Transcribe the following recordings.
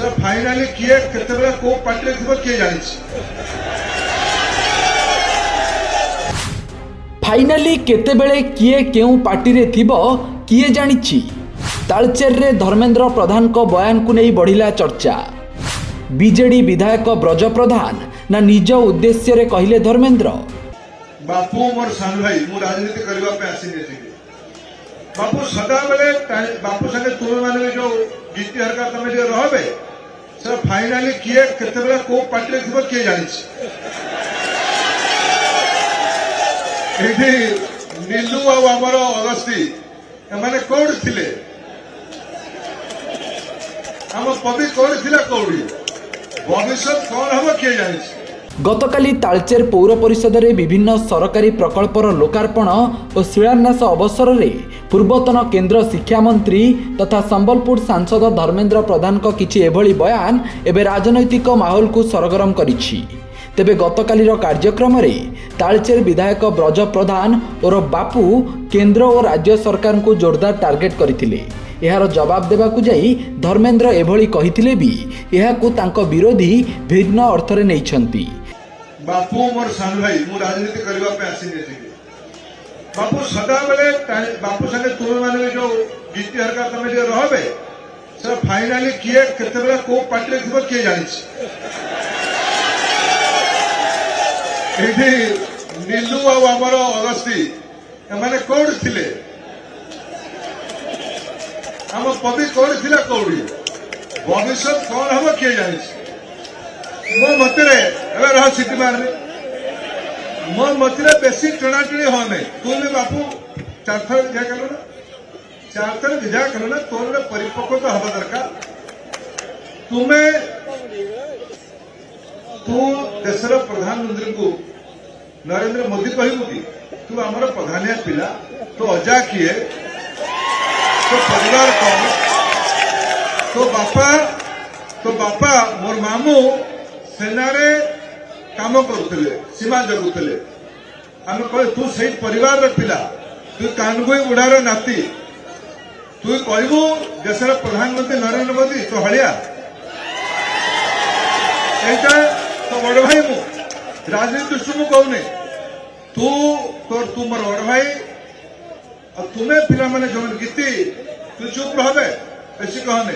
Sir finally किए केतेबेला को party थिबो किए जानि फाइनाली केतेबेले किए केउ पार्टी रे थिबो किए जानिछि। तालचेर रे धर्मेंद्र प्रधान को बयान को नहीं बढ़िला चर्चा। बीजेडी विधायक ब्रज प्रधान ना निज उद्देश्य रे कहिले धर्मेंद्र बापू मोर सान भाई मु राजनीति करबा पे आसीने थिबे बापू सदा बेले बापू संगे तुम माने जो गीति हरका तमे जे रहबे सर फाइनाली किए केतेबेला को पार्टी थिबो किए जानि एठी नीलू आ हमर अगस्ती एमाने कोड थिले हम पबी कोड थिला कोडी भविष्य कौन हम किए जानि गतकाली तालचेर पौर परिषद रे विभिन्न सरकारी प्रकल्पर लोकार्पण और शिलान्यास अवसर रे पूर्वतन केंद्र शिक्षा मंत्री तथा संबलपुर सांसद धर्मेंद्र प्रधान को किछि एभली बयान एबे राजनैतिक माहौल को सरगरम करिछि। तेबे गतकालीर कार्यक्रम रे तालचेर विधायक ब्रज प्रधान और बापू केंद्र और राज्य सरकार को जोरदार टार्गेट करथिले। एहार जवाब देबाकू जाई धर्मेंद्र एभली कहिथिले भी एहाकू तांको विरोधी भिन्न अर्थरे नैछंती। बापू मोर सान भाई मु राजनीति करबा पे आसीने थिबे बापू सदा बेले बापू संगे तुम माने जो गीति हरका तमे जे रहबे सर फाइनाली किए केतेबेला को पार्टी थिबो किए जानि एठी नीलू आ हमर अगस्ती एमाने कोड थिले हम पबी कोड थिला कोडी भविष्य कौन हम किए जानि मो मतरे एबे रह सिटी मार मो मतरे बेसी टणाटणी होने तुम बापू चारथर विधा करो ना चारथर विधा करो ना तोर परिपक्वता हवा दरकार तुम्हें तू देशर प्रधानमंत्री को नरेंद्र मोदी कहबू कि तू आमर प्रधानिया पिला तो अजा किए तो परिवार कौन तो बापा मोर मामू सेनारे काम करुले सीमा जगुले आम कह तू से परिवार पिला तू कानगुई बुढ़ार नाती तू कहबू देशर प्रधानमंत्री नरेंद्र मोदी तो हलिया एटा तो बड़ भाई मु राजनीति दृष्टि मु कहूनी तू मोर बड़ भाई तुम्हें पिला माने जो गीति तू चुप रहबे बेसी कहने।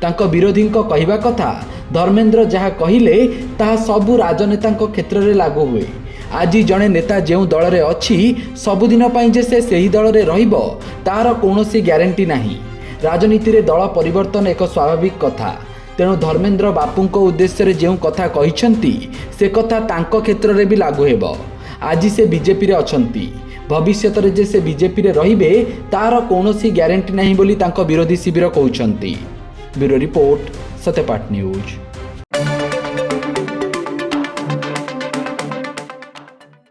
तांको विरोधींको कहिबा कथा धर्मेंद्र जहाँ कहिले ताहा सबु राजनेतांको क्षेत्र रे लागू हुए। आज जड़े नेता जो दल रे अछि सबुदिन पई जे से सही दल रे रहिबो तार कौनसी ग्यारंटी नाही। राजनीति रे दल परिवर्तन एक स्वाभाविक कथा। तेणु धर्मेंद्र बापूंको उद्देश्य रे जो कथा कहिसंती से कथा तांको क्षेत्र रे भी लागू हेबो। आज से बीजेपी रे अछंती भविष्यत रे जे से बीजेपी रे रहिबे तार कौनसी ग्यारंटी नाही बोली तांको विरोधी शिविर कहउछंती। Bureau report Satyapath news.